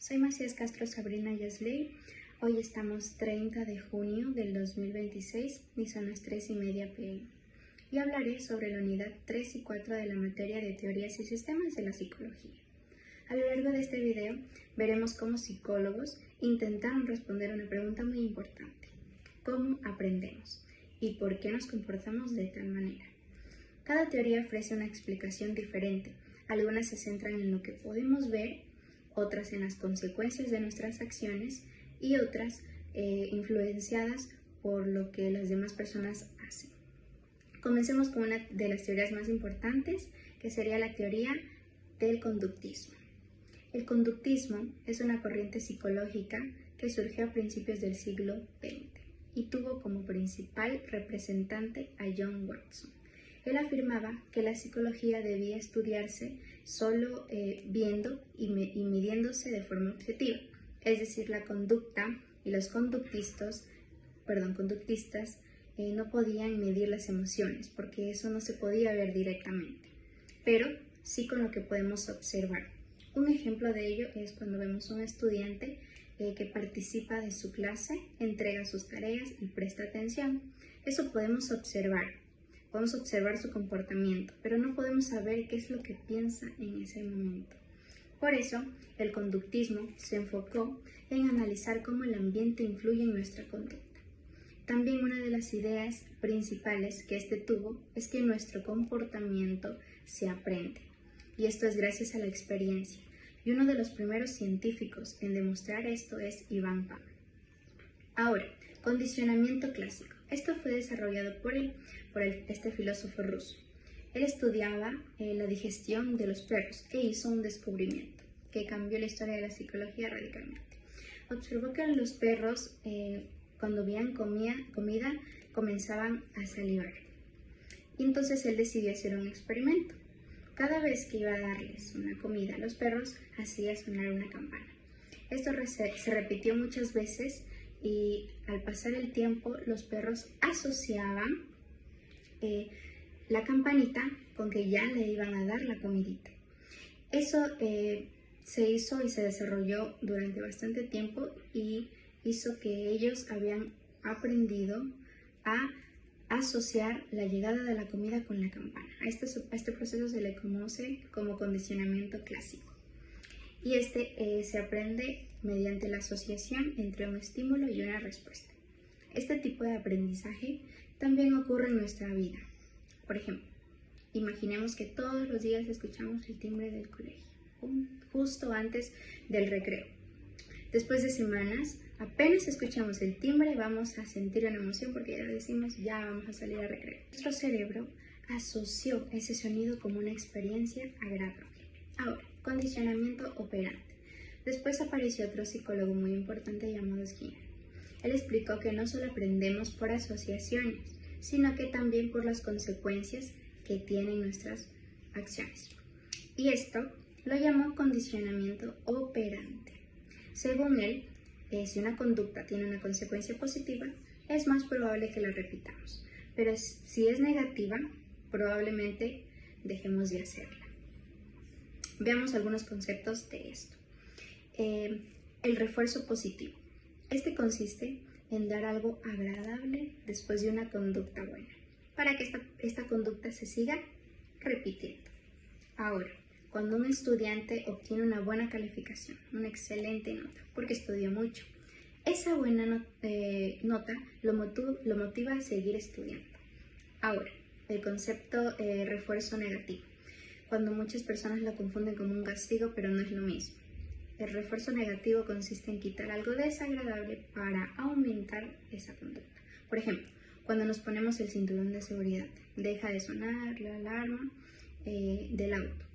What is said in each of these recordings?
Soy Macías Castro Sabrina Yasley. Hoy estamos 30 de junio del 2026 y son las 3:30 p.m. y hablaré sobre la unidad 3 y 4 de la materia de teorías y sistemas de la psicología. A lo largo de este video veremos cómo psicólogos intentaron responder una pregunta muy importante: ¿cómo aprendemos? ¿Y por qué nos comportamos de tal manera? Cada teoría ofrece una explicación diferente. Algunas se centran en lo que podemos ver, otras en las consecuencias de nuestras acciones y otras influenciadas por lo que las demás personas hacen. Comencemos con una de las teorías más importantes, que sería la teoría del conductismo. El conductismo es una corriente psicológica que surgió a principios del siglo XX y tuvo como principal representante a John Watson. Él afirmaba que la psicología debía estudiarse solo viendo y midiéndose de forma objetiva, es decir, la conducta y los conductistas no podían medir las emociones porque eso no se podía ver directamente, pero sí con lo que podemos observar. Un ejemplo de ello es cuando vemos un estudiante que participa de su clase, entrega sus tareas y presta atención. Eso podemos observar su comportamiento, pero no podemos saber qué es lo que piensa en ese momento. Por eso, el conductismo se enfocó en analizar cómo el ambiente influye en nuestra conducta. También una de las ideas principales que este tuvo es que nuestro comportamiento se aprende, y esto es gracias a la experiencia. Y uno de los primeros científicos en demostrar esto es Ivan Pavlov. Ahora, condicionamiento clásico. Esto fue desarrollado por este filósofo ruso. Él estudiaba la digestión de los perros e hizo un descubrimiento que cambió la historia de la psicología radicalmente. Observó que los perros, cuando veían comida, comenzaban a salivar. Y entonces él decidió hacer un experimento. Cada vez que iba a darles una comida a los perros, hacía sonar una campana. Esto se repitió muchas veces y al pasar el tiempo los perros asociaban la campanita con que ya le iban a dar la comidita. Eso se hizo y se desarrolló durante bastante tiempo y hizo que ellos habían aprendido a asociar la llegada de la comida con la campana. A este proceso se le conoce como condicionamiento clásico. Y se aprende mediante la asociación entre un estímulo y una respuesta. Este tipo de aprendizaje también ocurre en nuestra vida. Por ejemplo, imaginemos que todos los días escuchamos el timbre del colegio, justo antes del recreo. Después de semanas, apenas escuchamos el timbre, vamos a sentir una emoción porque ya decimos, ya vamos a salir a recreo. Nuestro cerebro asoció ese sonido como una experiencia agradable. Ahora, condicionamiento operante. Después apareció otro psicólogo muy importante llamado Skinner. Él explicó que no solo aprendemos por asociaciones, sino que también por las consecuencias que tienen nuestras acciones. Y esto lo llamó condicionamiento operante. Según él, si una conducta tiene una consecuencia positiva, es más probable que la repitamos, pero si es negativa, probablemente dejemos de hacerla. Veamos algunos conceptos de esto. El refuerzo positivo. Este consiste en dar algo agradable después de una conducta buena, para que esta conducta se siga repitiendo. Ahora, cuando un estudiante obtiene una buena calificación, una excelente nota, porque estudió mucho, esa buena nota lo motiva a seguir estudiando. Ahora, el concepto refuerzo negativo. Cuando muchas personas lo confunden como un castigo, pero no es lo mismo. El refuerzo negativo consiste en quitar algo desagradable para aumentar esa conducta. Por ejemplo, cuando nos ponemos el cinturón de seguridad, deja de sonar la alarma del auto.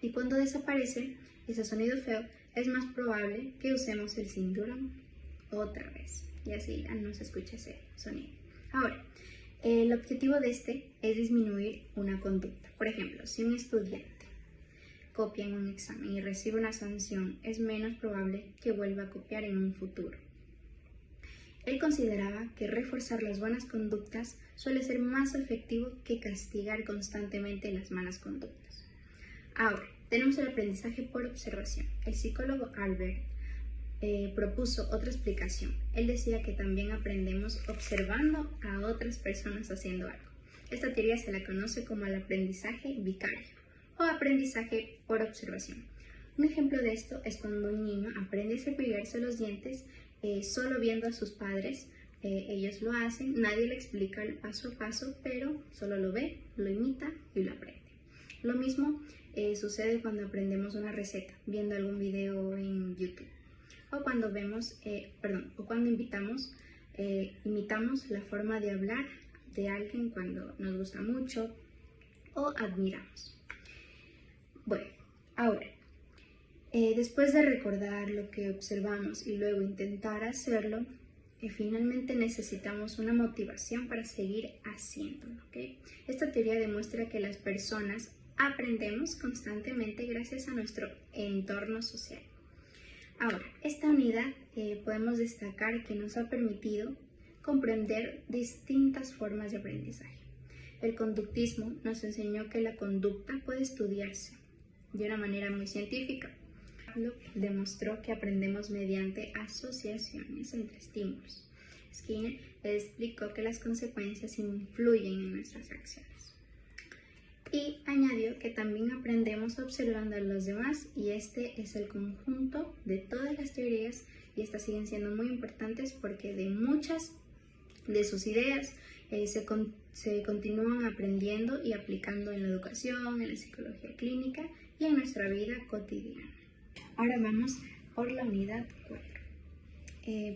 Y cuando desaparece ese sonido feo, es más probable que usemos el cinturón otra vez. Y así ya no se escucha ese sonido. Ahora, el objetivo de es disminuir una conducta. Por ejemplo, si un estudiante copia en un examen y recibe una sanción, es menos probable que vuelva a copiar en un futuro. Él consideraba que reforzar las buenas conductas suele ser más efectivo que castigar constantemente las malas conductas. Ahora, Tenemos el aprendizaje por observación. El psicólogo Albert propuso otra explicación. Él decía que también aprendemos observando a otras personas haciendo algo. Esta teoría se la conoce como el aprendizaje vicario o aprendizaje por observación. Un ejemplo de esto es cuando un niño aprende a cepillarse los dientes solo viendo a sus padres. Ellos lo hacen, nadie le explica el paso a paso, pero solo lo ve, lo imita y lo aprende. Lo mismo sucede cuando aprendemos una receta, viendo algún video en YouTube. O cuando imitamos la forma de hablar de alguien cuando nos gusta mucho o admiramos. Bueno, ahora, después de recordar lo que observamos y luego intentar hacerlo, finalmente necesitamos una motivación para seguir haciéndolo, ¿ok? Esta teoría demuestra que las personas aprendemos constantemente gracias a nuestro entorno social. Ahora, esta unidad podemos destacar que nos ha permitido comprender distintas formas de aprendizaje. El conductismo nos enseñó que la conducta puede estudiarse de una manera muy científica. Demostró que aprendemos mediante asociaciones entre estímulos. Skinner explicó que las consecuencias influyen en nuestras acciones. Y añadió que también aprendemos observando a los demás, y este es el conjunto de todas las teorías, y estas siguen siendo muy importantes porque de muchas de sus ideas se continúan aprendiendo y aplicando en la educación, en la psicología clínica y en nuestra vida cotidiana. Ahora vamos por la unidad 4.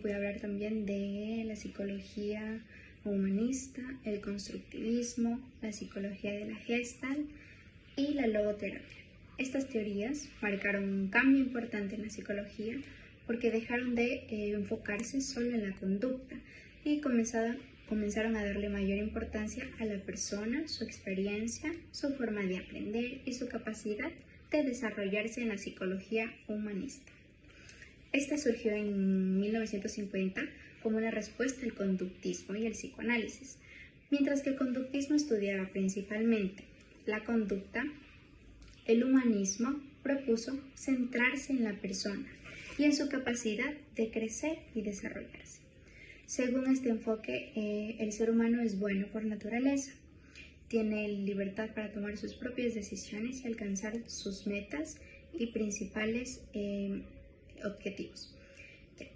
Voy a hablar también de la psicología humanista, el constructivismo, la psicología de la Gestalt y la logoterapia. Estas teorías marcaron un cambio importante en la psicología porque dejaron de enfocarse solo en la conducta y comenzaron a darle mayor importancia a la persona, su experiencia, su forma de aprender y su capacidad de desarrollarse en la psicología humanista. Esta surgió en 1950 como una respuesta al conductismo y al psicoanálisis. Mientras que el conductismo estudiaba principalmente la conducta, el humanismo propuso centrarse en la persona y en su capacidad de crecer y desarrollarse. Según este enfoque, el ser humano es bueno por naturaleza, tiene libertad para tomar sus propias decisiones y alcanzar sus metas y principales objetivos.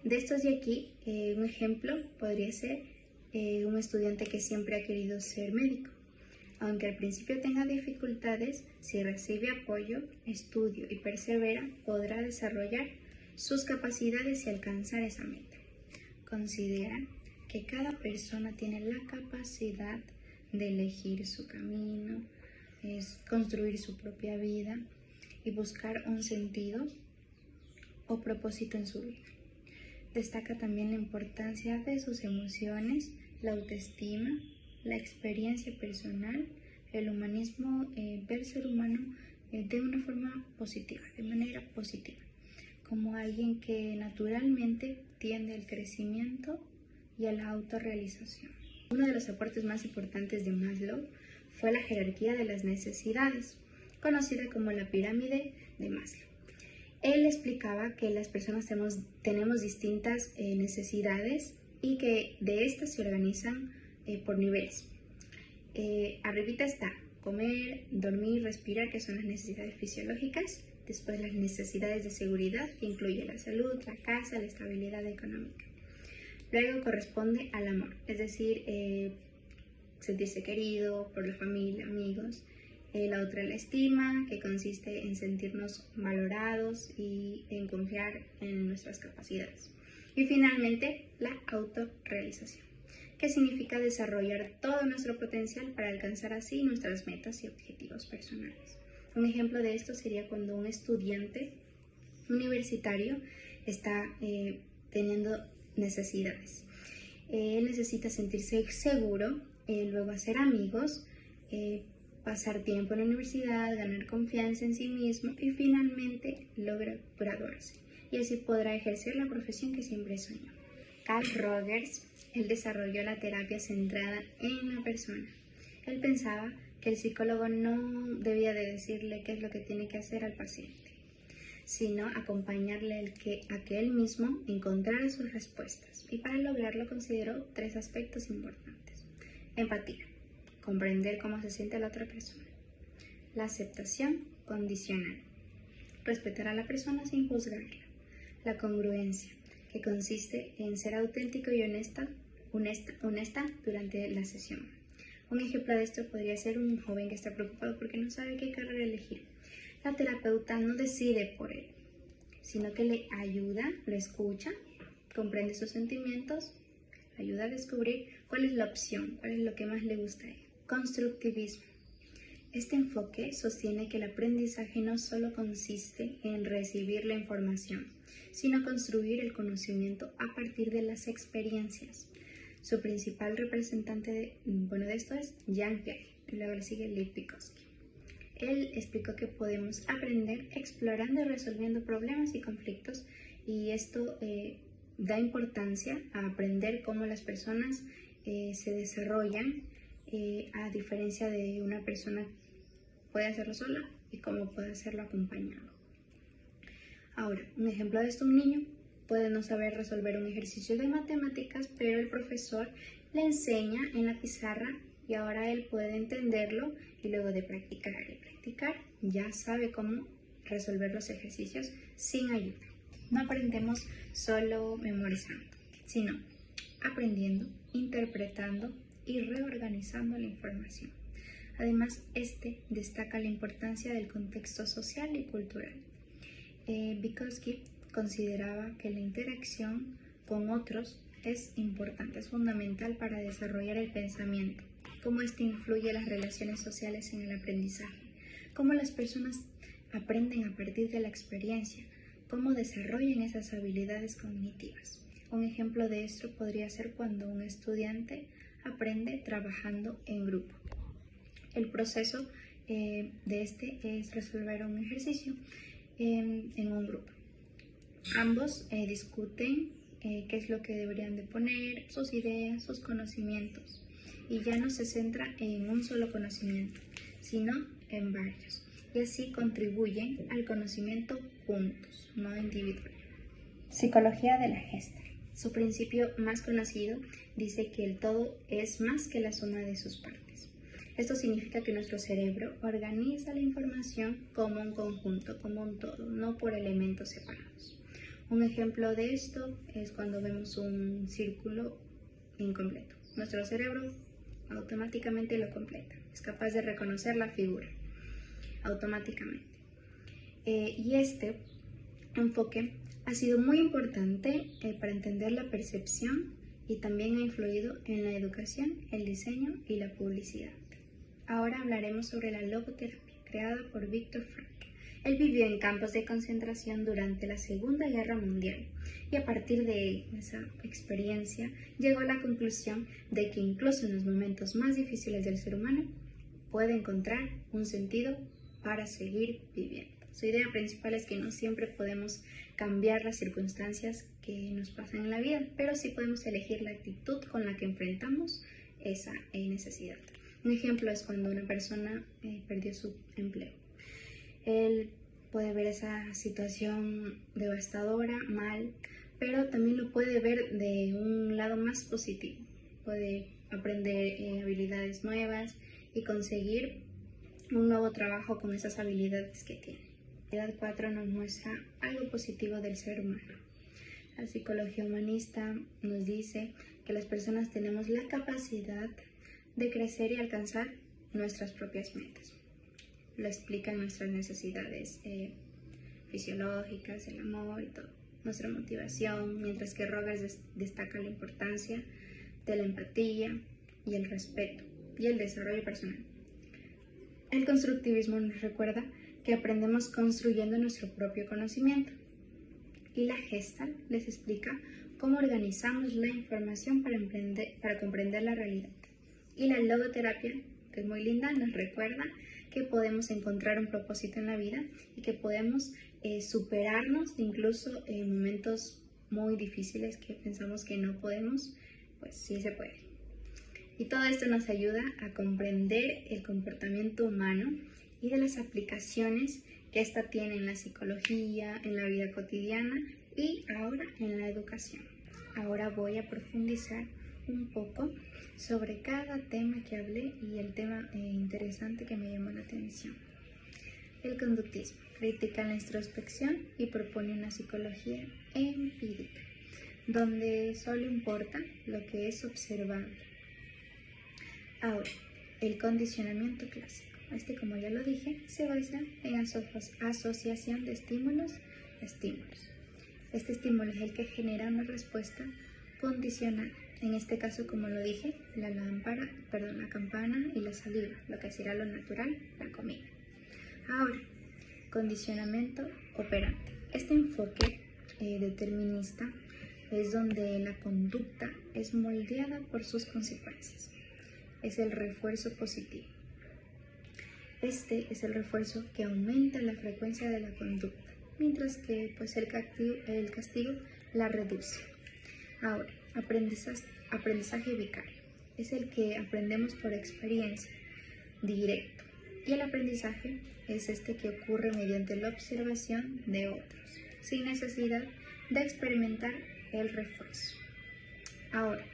De estos de aquí, un ejemplo podría ser un estudiante que siempre ha querido ser médico. Aunque al principio tenga dificultades, si recibe apoyo, estudio y persevera, podrá desarrollar sus capacidades y alcanzar esa meta. Considera que cada persona tiene la capacidad de elegir su camino, es construir su propia vida y buscar un sentido o propósito en su vida. Destaca también la importancia de sus emociones, la autoestima, la experiencia personal. El humanismo ve al ser humano de una forma positiva, de manera positiva, como alguien que naturalmente tiende al crecimiento y a la autorrealización. Uno de los aportes más importantes de Maslow fue la jerarquía de las necesidades, conocida como la pirámide de Maslow. Él explicaba que las personas tenemos distintas necesidades y que de estas se organizan por niveles. Arribita está comer, dormir, respirar, que son las necesidades fisiológicas. Después las necesidades de seguridad, que incluye la salud, la casa, la estabilidad económica. Luego corresponde al amor, es decir, sentirse querido por la familia, amigos. La otra, la estima, que consiste en sentirnos valorados y en confiar en nuestras capacidades. Y finalmente, la autorrealización, que significa desarrollar todo nuestro potencial para alcanzar así nuestras metas y objetivos personales. Un ejemplo de esto sería cuando un estudiante universitario está teniendo necesidades. Él necesita sentirse seguro, luego hacer amigos, pasar tiempo en la universidad, ganar confianza en sí mismo y finalmente logra graduarse. Y así podrá ejercer la profesión que siempre soñó. Carl Rogers, él desarrolló la terapia centrada en la persona. Él pensaba que el psicólogo no debía de decirle qué es lo que tiene que hacer al paciente, sino acompañarle a que él mismo encontrara sus respuestas. Y para lograrlo consideró 3 aspectos importantes. Empatía, comprender cómo se siente la otra persona. La aceptación condicional, respetar a la persona sin juzgarla. La congruencia, que consiste en ser auténtico y honesta durante la sesión. Un ejemplo de esto podría ser un joven que está preocupado porque no sabe qué carrera elegir. La terapeuta no decide por él, sino que le ayuda, lo escucha, comprende sus sentimientos, ayuda a descubrir cuál es la opción, cuál es lo que más le gusta a él. Constructivismo. Este enfoque sostiene que el aprendizaje no solo consiste en recibir la información, sino construir el conocimiento a partir de las experiencias. Su principal representante de esto es Jean Piaget, y luego le sigue Lev Vygotsky. Él explicó que podemos aprender explorando y resolviendo problemas y conflictos, y esto da importancia a aprender cómo las personas se desarrollan, a diferencia de una persona puede hacerlo sola y cómo puede hacerlo acompañado. Ahora, un ejemplo de esto: un niño puede no saber resolver un ejercicio de matemáticas, pero el profesor le enseña en la pizarra y ahora él puede entenderlo, y luego de practicar y practicar ya sabe cómo resolver los ejercicios sin ayuda. No aprendemos solo memorizando, sino aprendiendo, interpretando y reorganizando la información. Además, destaca la importancia del contexto social y cultural. Vygotsky consideraba que la interacción con otros es importante, es fundamental para desarrollar el pensamiento, cómo influye las relaciones sociales en el aprendizaje, cómo las personas aprenden a partir de la experiencia, cómo desarrollan esas habilidades cognitivas. Un ejemplo de esto podría ser cuando un estudiante aprende trabajando en grupo. El proceso de es resolver un ejercicio en un grupo. Ambos discuten qué es lo que deberían de poner, sus ideas, sus conocimientos, y ya no se centra en un solo conocimiento, sino en varios, y así contribuyen al conocimiento juntos, no individual. Psicología de la Gestalt. Su principio más conocido dice que el todo es más que la suma de sus partes. Esto significa que nuestro cerebro organiza la información como un conjunto, como un todo, no por elementos separados. Un ejemplo de esto es cuando vemos un círculo incompleto. Nuestro cerebro automáticamente lo completa, es capaz de reconocer la figura automáticamente. Y este enfoque ha sido muy importante para entender la percepción, y también ha influido en la educación, el diseño y la publicidad. Ahora hablaremos sobre la logoterapia, creada por Viktor Frankl. Él vivió en campos de concentración durante la Segunda Guerra Mundial, y a partir de esa experiencia llegó a la conclusión de que incluso en los momentos más difíciles del ser humano puede encontrar un sentido para seguir viviendo. Su idea principal es que no siempre podemos cambiar las circunstancias que nos pasan en la vida, pero sí podemos elegir la actitud con la que enfrentamos esa necesidad. Un ejemplo es cuando una persona perdió su empleo. Él puede ver esa situación devastadora, mal, pero también lo puede ver de un lado más positivo. Puede aprender habilidades nuevas y conseguir un nuevo trabajo con esas habilidades que tiene. La edad 4 nos muestra algo positivo del ser humano. La psicología humanista nos dice que las personas tenemos la capacidad de crecer y alcanzar nuestras propias metas. Lo explican nuestras necesidades fisiológicas, el amor y todo, nuestra motivación, mientras que Rogers destaca la importancia de la empatía y el respeto y el desarrollo personal. El constructivismo nos recuerda que aprendemos construyendo nuestro propio conocimiento, y la Gestalt les explica cómo organizamos la información para comprender la realidad. Y la logoterapia, que es muy linda, nos recuerda que podemos encontrar un propósito en la vida y que podemos superarnos incluso en momentos muy difíciles que pensamos que no podemos, pues sí se puede. Y todo esto nos ayuda a comprender el comportamiento humano y de las aplicaciones que ésta tiene en la psicología, en la vida cotidiana y ahora en la educación. Ahora voy a profundizar un poco sobre cada tema que hablé y el tema interesante que me llamó la atención. El conductismo critica la introspección y propone una psicología empírica, donde solo importa lo que es observable. Ahora, el condicionamiento clásico. Como ya lo dije, se basa en asociación de estímulos a estímulos. Este estímulo es el que genera una respuesta condicional. En este caso, como lo dije, la campana y la saliva, lo que será lo natural, la comida. Ahora, condicionamiento operante. Este enfoque determinista es donde la conducta es moldeada por sus consecuencias. Es el refuerzo positivo. Este es el refuerzo que aumenta la frecuencia de la conducta, mientras que el castigo la reduce. Ahora, aprendizaje vicario. Es el que aprendemos por experiencia, directo. Y el aprendizaje es este que ocurre mediante la observación de otros, sin necesidad de experimentar el refuerzo. Ahora,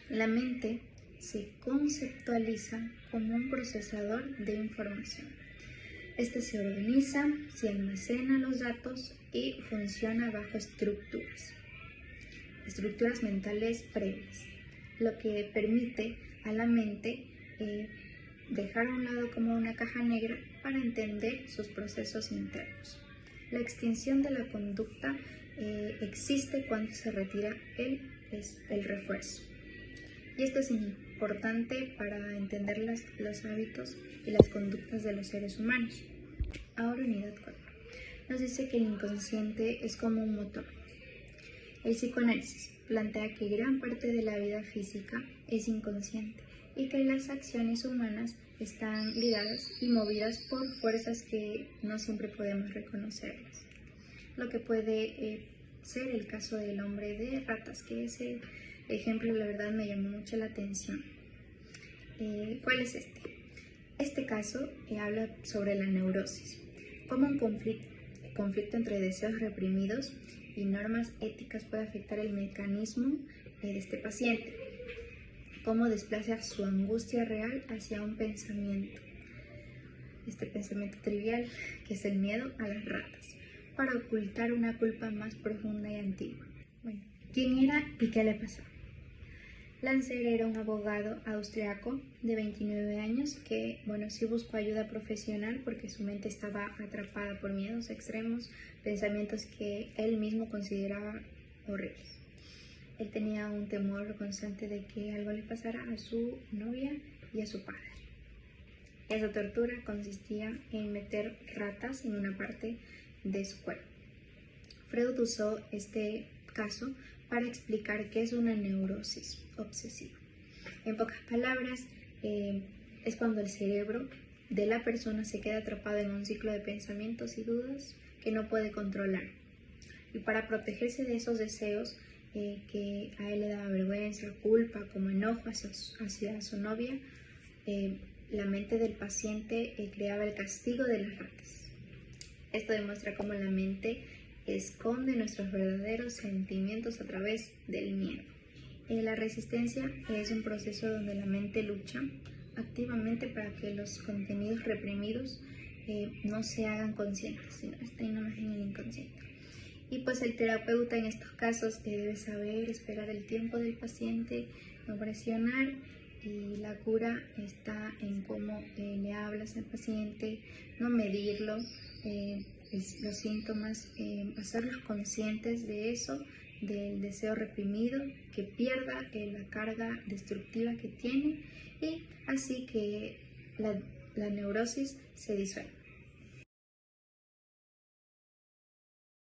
la mente se conceptualiza como un procesador de información. Este se organiza, se almacena los datos y funciona bajo estructuras mentales previas, lo que permite a la mente dejar a un lado como una caja negra para entender sus procesos internos. La extinción de la conducta existe cuando se retira el refuerzo. Y esto es importante para entender los hábitos y las conductas de los seres humanos. Ahora, unidad 4. Nos dice que el inconsciente es como un motor. El psicoanálisis plantea que gran parte de la vida física es inconsciente y que las acciones humanas están ligadas y movidas por fuerzas que no siempre podemos reconocerlas. Lo que puede ser el caso del hombre de ratas, que ese ejemplo la verdad me llamó mucho la atención. ¿Cuál es este? Este caso habla sobre la neurosis, como un conflicto entre deseos reprimidos y normas éticas puede afectar el mecanismo de este paciente, cómo desplaza su angustia real hacia un pensamiento, este pensamiento trivial que es el miedo a las ratas, para ocultar una culpa más profunda y antigua. Bueno, ¿quién era y qué le pasó? Lancer era un abogado austriaco de 29 años que, sí buscó ayuda profesional porque su mente estaba atrapada por miedos extremos, pensamientos que él mismo consideraba horribles. Él tenía un temor constante de que algo le pasara a su novia y a su padre. Esa tortura consistía en meter ratas en una parte de su cuerpo. Freud usó este caso para explicar qué es una neurosis obsesiva. En pocas palabras, es cuando el cerebro de la persona se queda atrapado en un ciclo de pensamientos y dudas que no puede controlar. Y para protegerse de esos deseos que a él le daba vergüenza, culpa, como enojo hacia su novia, la mente del paciente creaba el castigo de las ratas. Esto demuestra cómo la mente esconde nuestros verdaderos sentimientos a través del miedo. La resistencia es un proceso donde la mente lucha activamente para que los contenidos reprimidos no se hagan conscientes, sino estén nomás en el inconsciente. Y pues el terapeuta en estos casos debe saber esperar el tiempo del paciente, no presionar, y la cura está en cómo le hablas al paciente, no medirlo, los síntomas, hacerlos conscientes de eso, del deseo reprimido, que pierda la carga destructiva que tiene y así que la neurosis se disuelva.